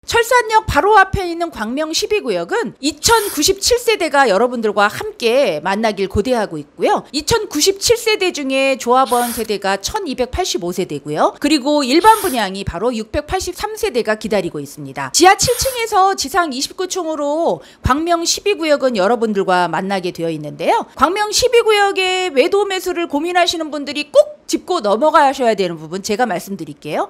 철산역 바로 앞에 있는 광명 12구역은 2097세대가 여러분들과 함께 만나길 고대하고 있고요. 2097세대 중에 조합원 세대가 1285세대고요. 그리고 일반 분양이 바로 683세대가 기다리고 있습니다. 지하 7층에서 지상 29층으로 광명 12구역은 여러분들과 만나게 되어 있는데요. 광명 12구역의 매도 매수를 고민하시는 분들이 꼭 짚고 넘어가셔야 되는 부분 제가 말씀드릴게요.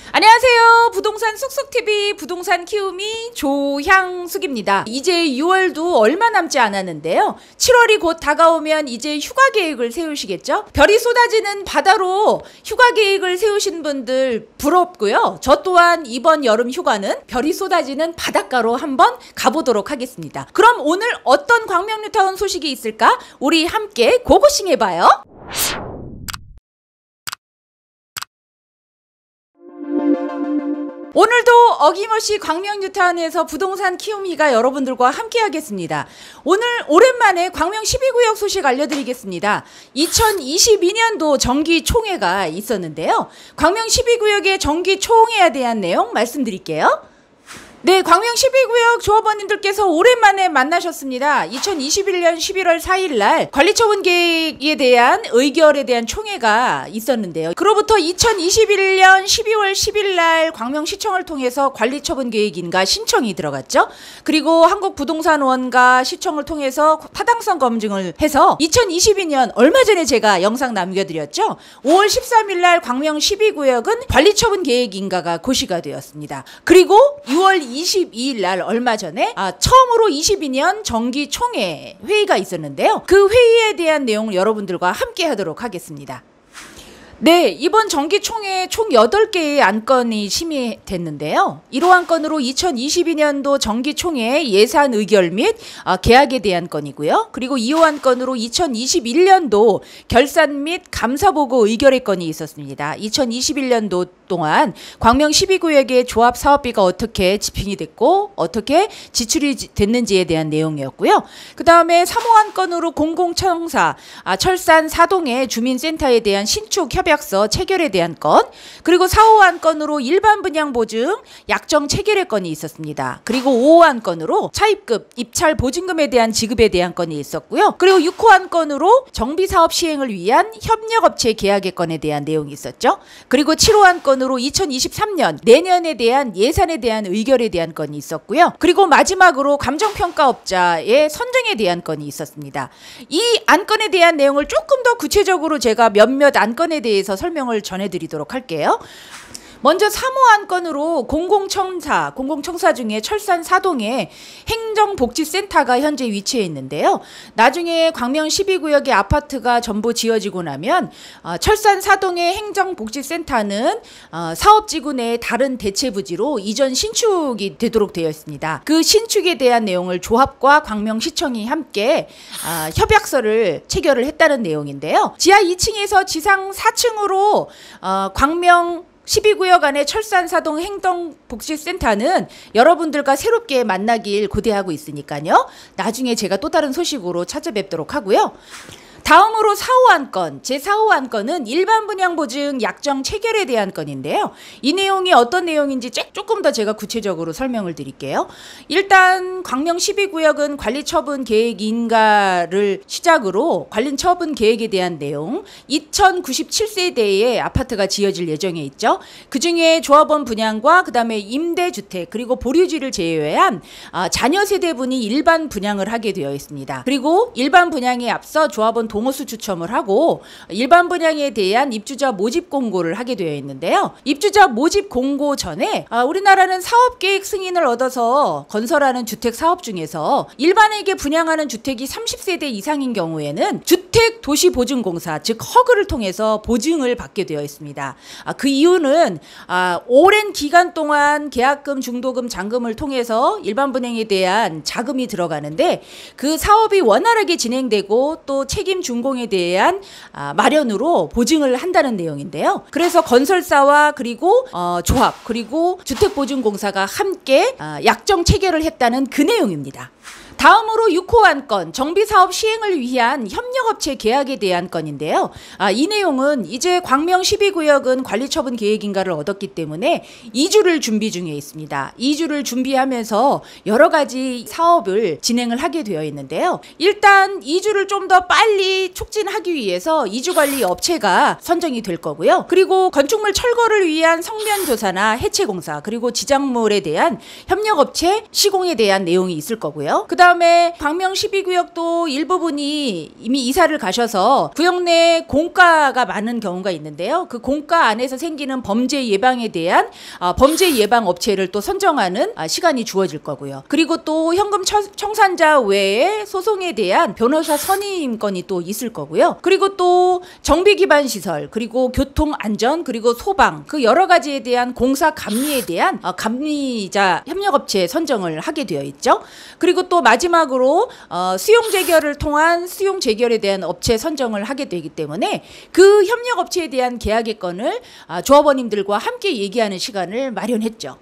안녕하세요. 부동산 쑥쑥TV 부동산 키우미 조향숙입니다. 이제 6월도 얼마 남지 않았는데요. 7월이 곧 다가오면 이제 휴가 계획을 세우시겠죠? 별이 쏟아지는 바다로 휴가 계획을 세우신 분들 부럽고요. 저 또한 이번 여름 휴가는 별이 쏟아지는 바닷가로 한번 가보도록 하겠습니다. 그럼 오늘 어떤 광명 뉴타운 소식이 있을까? 우리 함께 고고싱 해봐요. 오늘도 어김없이 광명 뉴타운에서 부동산 키우미가 여러분들과 함께 하겠습니다. 오늘 오랜만에 광명 12구역 소식 알려드리겠습니다. 2022년도 정기총회가 있었는데요. 광명 12구역의 정기총회에 대한 내용 말씀드릴게요. 네, 광명 12구역 조합원님들께서 오랜만에 만나셨습니다. 2021년 11월 4일 날 관리처분 계획에 대한 의결에 대한 총회가 있었는데요. 그로부터 2021년 12월 10일 날 광명시청을 통해서 관리처분 계획인가 신청이 들어갔죠. 그리고 한국부동산원과 시청을 통해서 타당성 검증을 해서 2022년 얼마 전에 제가 영상 남겨드렸죠. 5월 13일 날 광명 12구역은 관리처분 계획인가가 고시가 되었습니다. 그리고 6월 22일 날 얼마 전에 처음으로 22년 정기총회 회의가 있었는데요. 그 회의에 대한 내용을 여러분들과 함께 하도록 하겠습니다. 네, 이번 정기총회 총 8개의 안건이 심의됐는데요. 1호 안건으로 2022년도 정기총회 예산 의결 및 계약에 대한 건이고요. 그리고 2호 안건으로 2021년도 결산 및 감사보고 의결의 건이 있었습니다. 2021년도 동안 광명 12구역의 조합 사업비가 어떻게 집행이 됐고 어떻게 지출이 됐는지에 대한 내용이었고요. 그 다음에 3호 안건으로 공공청사 철산 사동의 주민센터에 대한 신축 협약서 체결에 대한 건, 그리고 4호 안건으로 일반 분양 보증 약정 체결의 건이 있었습니다. 그리고 5호 안건으로 차입급 입찰 보증금에 대한 지급에 대한 건이 있었고요. 그리고 6호 안건으로 정비사업 시행을 위한 협력업체 계약의 건에 대한 내용이 있었죠. 그리고 7호 안건으로 2023년 내년에 대한 예산에 대한 의결에 대한 건이 있었고요. 그리고 마지막으로 감정평가업자의 선정에 대한 건이 있었습니다. 이 안건에 대한 내용을 조금 더 구체적으로 제가 몇몇 안건에 대해서 설명을 전해드리도록 할게요. 먼저 3호 안건으로 공공청사 중에 철산 사동에 행정복지센터가 현재 위치해 있는데요. 나중에 광명 12구역의 아파트가 전부 지어지고 나면 철산 사동의 행정복지센터는 사업지구 내 다른 대체부지로 이전 신축이 되도록 되어 있습니다. 그 신축에 대한 내용을 조합과 광명시청이 함께 협약서를 체결을 했다는 내용인데요. 지하 2층에서 지상 4층으로 광명 12구역 안에 철산사동 행정복지센터는 여러분들과 새롭게 만나길 고대하고 있으니까요. 나중에 제가 또 다른 소식으로 찾아뵙도록 하고요. 다음으로 4호 안건, 제4호 안건은 일반 분양 보증 약정 체결에 대한 건인데요. 이 내용이 어떤 내용인지 조금 더 제가 구체적으로 설명을 드릴게요. 일단 광명 12구역은 관리처분 계획 인가를 시작으로 관리처분 계획에 대한 내용, 2097세대의 아파트가 지어질 예정에 있죠. 그중에 조합원 분양과 그 다음에 임대주택 그리고 보류지를 제외한 자녀 세대분이 일반 분양을 하게 되어 있습니다. 그리고 일반 분양에 앞서 조합원 동호수 추첨을 하고 일반 분양에 대한 입주자 모집 공고를 하게 되어 있는데요. 입주자 모집 공고 전에 우리나라는 사업계획 승인을 얻어서 건설하는 주택 사업 중에서 일반에게 분양하는 주택이 30세대 이상인 경우에는 주택도시보증공사 즉 허그를 통해서 보증을 받게 되어 있습니다. 그 이유는 오랜 기간 동안 계약금, 중도금, 잔금을 통해서 일반 분양에 대한 자금이 들어가는데 그 사업이 원활하게 진행되고 또 책임 준공에 대한 마련으로 보증을 한다는 내용인데요. 그래서 건설사와 그리고 조합 그리고 주택보증공사가 함께 약정 체결을 했다는 그 내용입니다. 다음으로 6호 안건 정비사업 시행을 위한 협력업체 계약에 대한 건인데요. 이 내용은 이제 광명 12구역은 관리처분 계획인가를 얻었기 때문에 2주를 준비 중에 있습니다. 2주를 준비하면서 여러 가지 사업을 진행을 하게 되어 있는데요. 일단 2주를 좀 더 빨리 촉진하기 위해서 2주 관리 업체가 선정이 될 거고요. 그리고 건축물 철거를 위한 성면조사나 해체공사 그리고 지작물에 대한 협력업체 시공에 대한 내용이 있을 거고요. 그 다음에 광명 12구역도 일부분이 이미 이사를 가셔서 구역 내 공가가 많은 경우가 있는데요. 그 공가 안에서 생기는 범죄 예방에 대한 범죄 예방 업체를 또 선정하는 시간이 주어질 거고요. 그리고 또 현금 청산자 외에 소송에 대한 변호사 선임건이 또 있을 거고요. 그리고 또 정비 기반 시설 그리고 교통 안전 그리고 소방 그 여러 가지에 대한 공사 감리에 대한 감리자 협력업체 선정을 하게 되어 있죠. 그리고 또 마지막으로 수용 재결을 통한 수용 재결에 대한 업체 선정을 하게 되기 때문에 그 협력업체에 대한 계약의 건을 조합원님들과 함께 얘기하는 시간을 마련했죠.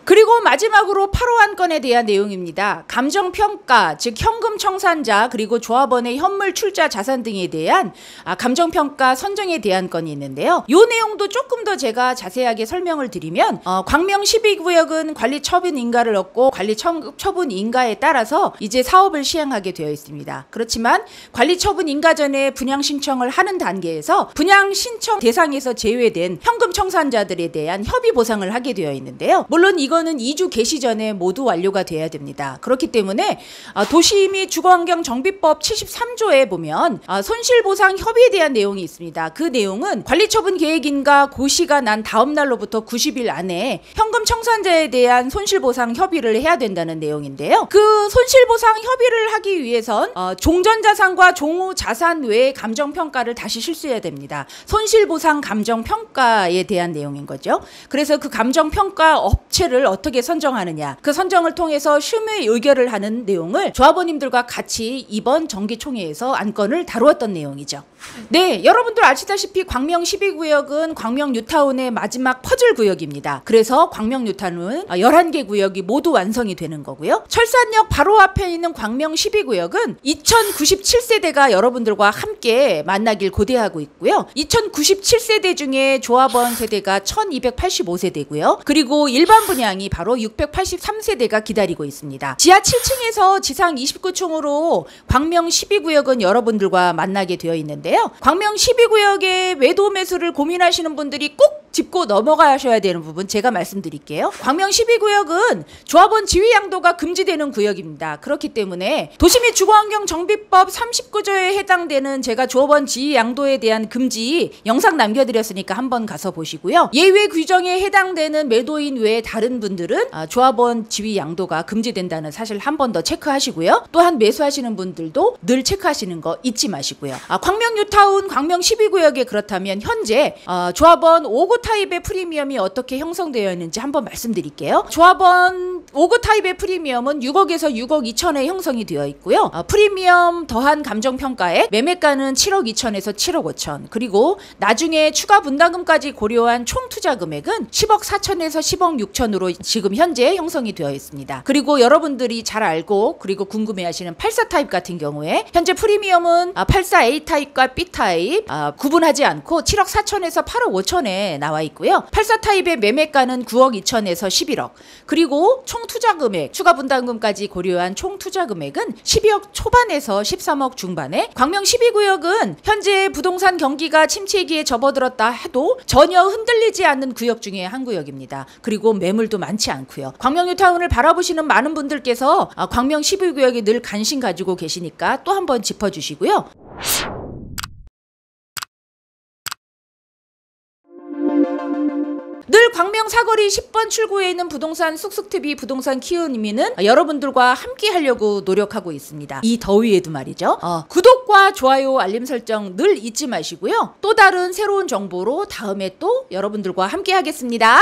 그리고 마지막으로 8호 안건에 대한 내용입니다. 감정평가, 즉 현금 청산자 그리고 조합원의 현물 출자 자산 등에 대한 감정평가 선정에 대한 건이 있는데요. 이 내용도 조금 더 제가 자세하게 설명을 드리면 광명 12구역은 관리처분 인가를 얻고 관리처분 인가에 따라서 이제 사업을 시행하게 되어 있습니다. 그렇지만 관리처분 인가 전에 분양 신청을 하는 단계에서 분양 신청 대상에서 제외된 현금 청산자들에 대한 협의 보상을 하게 되어 있는데요. 물론 이거는 2주 개시 전에 모두 완료가 돼야 됩니다. 그렇기 때문에 도시 및 주거환경정비법 73조에 보면 손실보상 협의에 대한 내용이 있습니다. 그 내용은 관리처분 계획인가 고시가 난 다음 날로부터 90일 안에 현금 청산자에 대한 손실보상 협의를 해야 된다는 내용인데요. 그 손실보상 협의를 하기 위해선 종전자산과 종후자산 외의 감정평가를 다시 실시해야 됩니다. 손실보상 감정평가에 대한 내용인 거죠. 그래서 그 감정평가 업체를 어떻게 선정하느냐 그 선정을 통해서 심의 의결을 하는 내용을 조합원님들과 같이 이번 정기총회에서 안건을 다루었던 내용이죠. 네, 여러분들 아시다시피 광명 12구역은 광명 뉴타운의 마지막 퍼즐 구역입니다. 그래서 광명 뉴타운은 11개 구역이 모두 완성이 되는 거고요. 철산역 바로 앞에 있는 광명 12구역은 2097세대가 여러분들과 함께 만나길 고대하고 있고요. 2097세대 중에 조합원 세대가 1285세대고요. 그리고 일반 분양이 바로 683세대가 기다리고 있습니다. 지하 7층에서 지상 29층으로 광명 12구역은 여러분들과 만나게 되어 있는데요. 광명 12구역의 매도 매수를 고민하시는 분들이 꼭 짚고 넘어가셔야 되는 부분 제가 말씀드릴게요. 광명 12구역은 조합원 지위 양도가 금지되는 구역입니다. 그렇기 때문에 도시 및 주거환경정비법 39조에 해당되는 제가 조합원 지위 양도에 대한 금지 영상 남겨드렸으니까 한번 가서 보시고요. 예외 규정에 해당되는 매도인 외에 다른 분들은 조합원 지위 양도가 금지된다는 사실 한 번 더 체크하시고요. 또한 매수하시는 분들도 늘 체크하시는 거 잊지 마시고요. 광명 뉴타운 광명 12구역에 그렇다면 현재 조합원 5구 타입의 프리미엄이 어떻게 형성되어 있는지 한번 말씀드릴게요. 조합원 5구 타입의 프리미엄은 6억에서 6억 2천에 형성이 되어 있고요. 프리미엄 더한 감정평가액 매매가는 7억 2천에서 7억 5천 그리고 나중에 추가 분담금까지 고려한 총 투자 금액은 10억 4천에서 10억 6천으로 지금 현재 형성이 되어 있습니다. 그리고 여러분들이 잘 알고 그리고 궁금해하시는 84 타입 같은 경우에 현재 프리미엄은 84A 타입과 B 타입 구분하지 않고 7억 4천에서 8억 5천에 나와 있고요. 84 타입의 매매가는 9억 2천에서 11억 그리고 총 투자 금액 추가 분담금까지 고려한 총 투자 금액은 12억 초반에서 13억 중반에 광명 12구역은 현재 부동산 경기가 침체기에 접어들었다 해도 전혀 흔들리지 않는 구역 중에 한 구역입니다. 그리고 매물도 많지 않고요. 광명 뉴타운을 바라보시는 많은 분들께서 광명 12구역에 늘 관심 가지고 계시니까 또 한번 짚어주시고요. 늘 광명 사거리 10번 출구에 있는 부동산 쑥쑥TV 부동산 키우미는 여러분들과 함께 하려고 노력하고 있습니다. 이 더위에도 말이죠. 구독과 좋아요 알림 설정 늘 잊지 마시고요. 또 다른 새로운 정보로 다음에 또 여러분들과 함께 하겠습니다.